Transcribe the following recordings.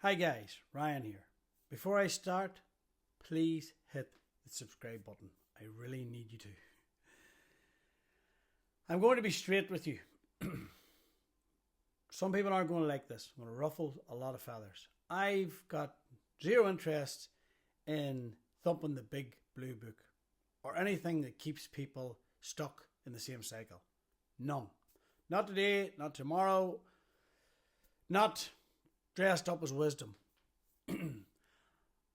Hi guys, Ryan here. Before I start, please hit the subscribe button. I really need you to. I'm going to be straight with you. Some people aren't going to like this. I'm going to ruffle a lot of feathers. I've got zero interest in thumping the big blue book or anything that keeps people stuck in the same cycle. None. Not today, not tomorrow, not dressed up as wisdom.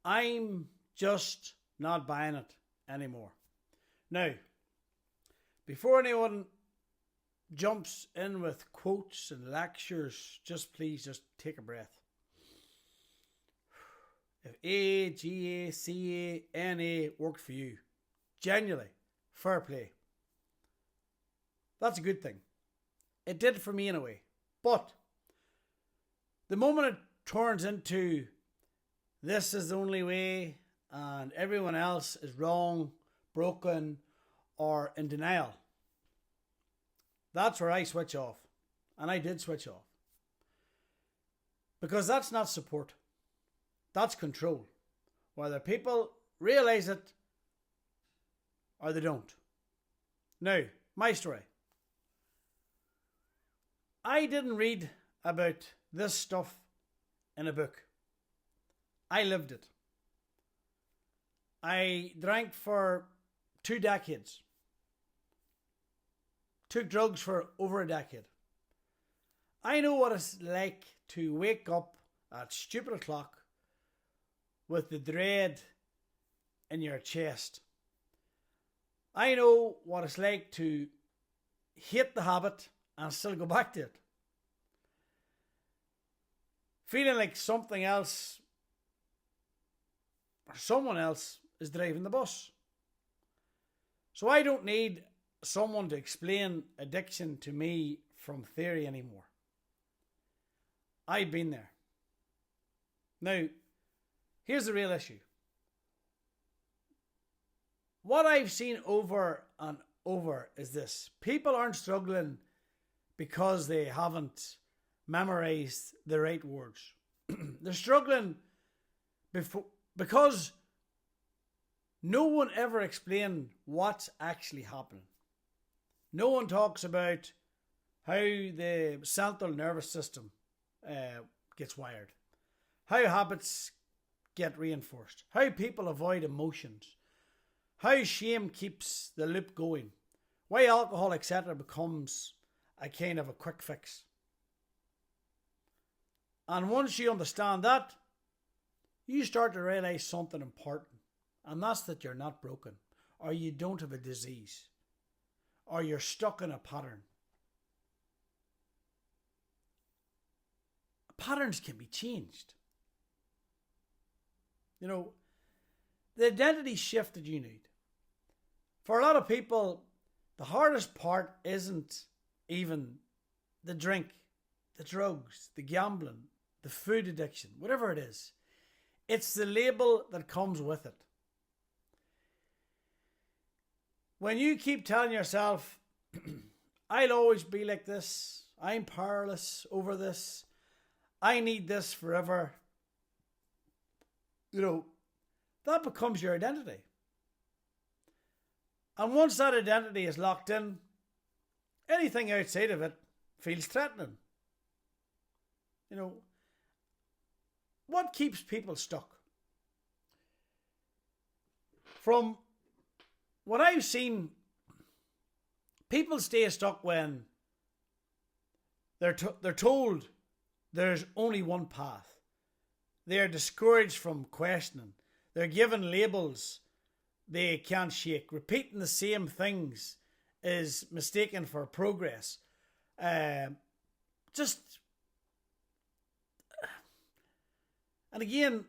I'm just not buying it anymore. Now, before anyone jumps in with quotes and lectures, please take a breath. If A, G, A, C, A, N, A worked for you, genuinely, fair play. That's a good thing. It did for me in a way. But the moment it turns into this is the only way and everyone else is wrong, broken, or in denial, that's where I switch off. And I did switch off. Because that's not support. That's control. Whether people realize it or they don't. Now, my story. I didn't read about this stuff in a book. I lived it. I drank for 2 decades. Took drugs for over a decade. I know what it's like to wake up at stupid o'clock with the dread in your chest. I know what it's like to hate the habit and still go back to it. Feeling like something else or someone else is driving the bus. So I don't need someone to explain addiction to me from theory anymore. I've been there. Now, here's the real issue. What I've seen over and over is this. People aren't struggling because they haven't memorized the right words. They're struggling because no one ever explained what's actually happening. No one talks about how the central nervous system gets wired, how habits get reinforced, how people avoid emotions, how shame keeps the loop going, why alcohol, etc. becomes a kind of a quick fix. And once you understand that, you start to realize something important. And that's that you're not broken, or you don't have a disease, or you're stuck in a pattern. Patterns can be changed. You know, the identity shift that you need. For a lot of people, the hardest part isn't even the drink, the drugs, the gambling, the food addiction, whatever it is. It's the label that comes with it. When you keep telling yourself, I'll always be like this, I'm powerless over this, I need this forever, that becomes your identity. And once that identity is locked in, anything outside of it feels threatening. What keeps people stuck? From what I've seen, people stay stuck when they're told there's only one path. They are discouraged from questioning. They're given labels they can't shake. Repeating the same things is mistaken for progress. And again,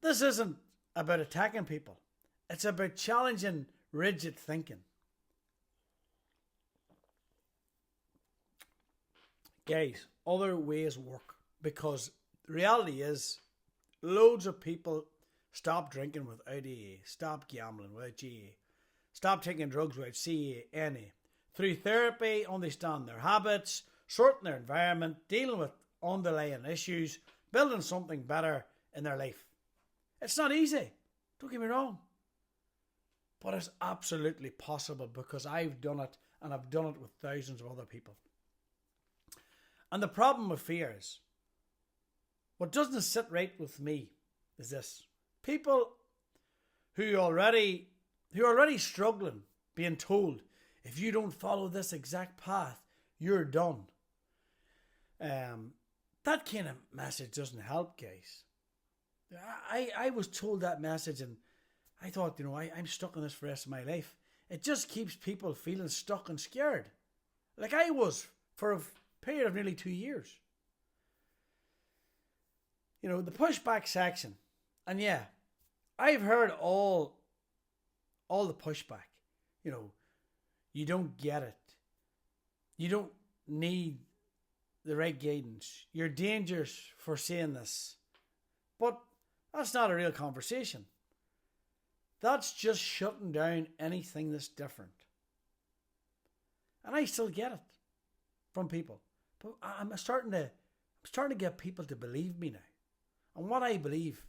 this isn't about attacking people. It's about challenging rigid thinking. Guys, other ways work, because the reality is loads of people stop drinking without AA, stop gambling without GA, stop taking drugs without CA, NA. Through therapy, understand their habits, sorting their environment, dealing with underlying issues, building something better in their life. It's not easy, don't get me wrong, but it's absolutely possible because I've done it, and I've done it with thousands of other people. And the problem with fear is, what doesn't sit right with me is this. People who are already struggling, being told, if you don't follow this exact path, you're done. That kind of message doesn't help, guys. I was told that message and I thought, I'm stuck in this for the rest of my life. It just keeps people feeling stuck and scared. Like I was for a period of nearly 2 years. The pushback section. And yeah, I've heard all the pushback. You don't get it. You don't need the right guidance. You're dangerous for saying this. But that's not a real conversation. That's just shutting down anything that's different. And I still get it from people. But I'm starting to get people to believe me now. And what I believe.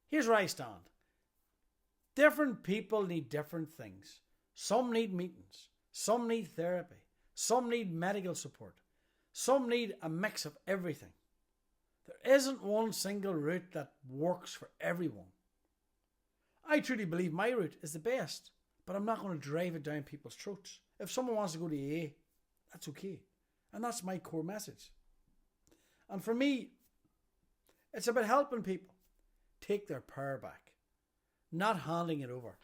Here's where I stand. Different people need different things. Some need meetings. Some need therapy. Some need medical support. Some need a mix of everything. There isn't one single route that works for everyone. I truly believe my route is the best, but I'm not going to drive it down people's throats. If someone wants to go to AA, that's okay. And that's my core message. And for me, it's about helping people take their power back, not handing it over.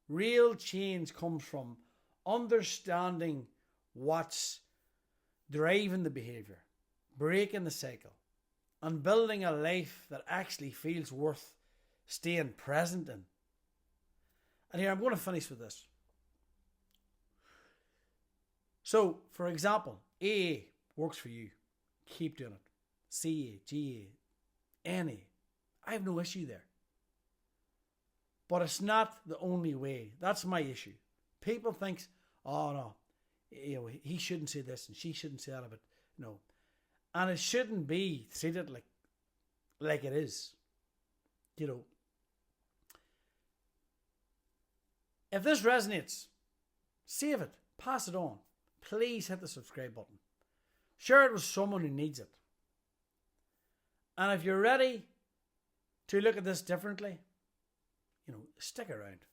Real change comes from understanding what's driving the behaviour, breaking the cycle, and building a life that actually feels worth staying present in. And here I'm going to finish with this. So, for example, AA works for you. Keep doing it. CA, GA, NA. I have no issue there. But it's not the only way. That's my issue. People think, oh no, he shouldn't say this and she shouldn't say that. But no. And it shouldn't be treated like it is. If this resonates, save it. Pass it on. Please hit the subscribe button. Share it with someone who needs it. And if you're ready to look at this differently, stick around.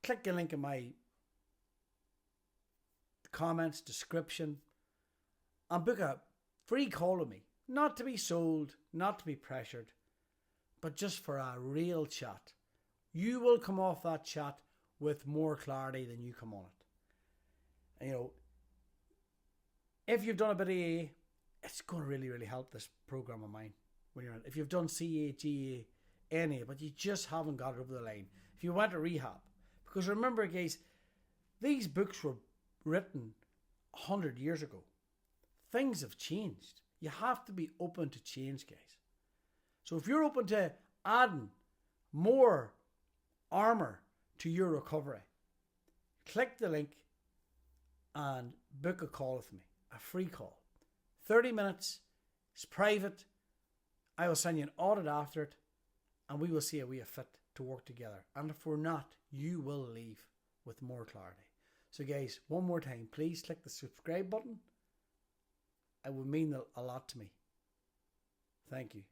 Click the link in my comments, description, and book a free call with me. Not to be sold, not to be pressured, but just for a real chat. You will come off that chat with more clarity than you come on it. And, if you've done a bit of AA, it's going to really, really help this program of mine. When you're in. If you've done CA, GA, NA, but you just haven't got it over the line. If you went to rehab. Because remember, guys, these books were written 100 years ago. Things have changed. You have to be open to change, guys. So if you're open to adding more armor to your recovery, click the link and book a call with me. A free call. 30 minutes. It's private. I will send you an audit after it, and we will see how we are fit to work together. And if we're not, you will leave with more clarity. So guys, one more time, please click the subscribe button. It would mean a lot to me. Thank you.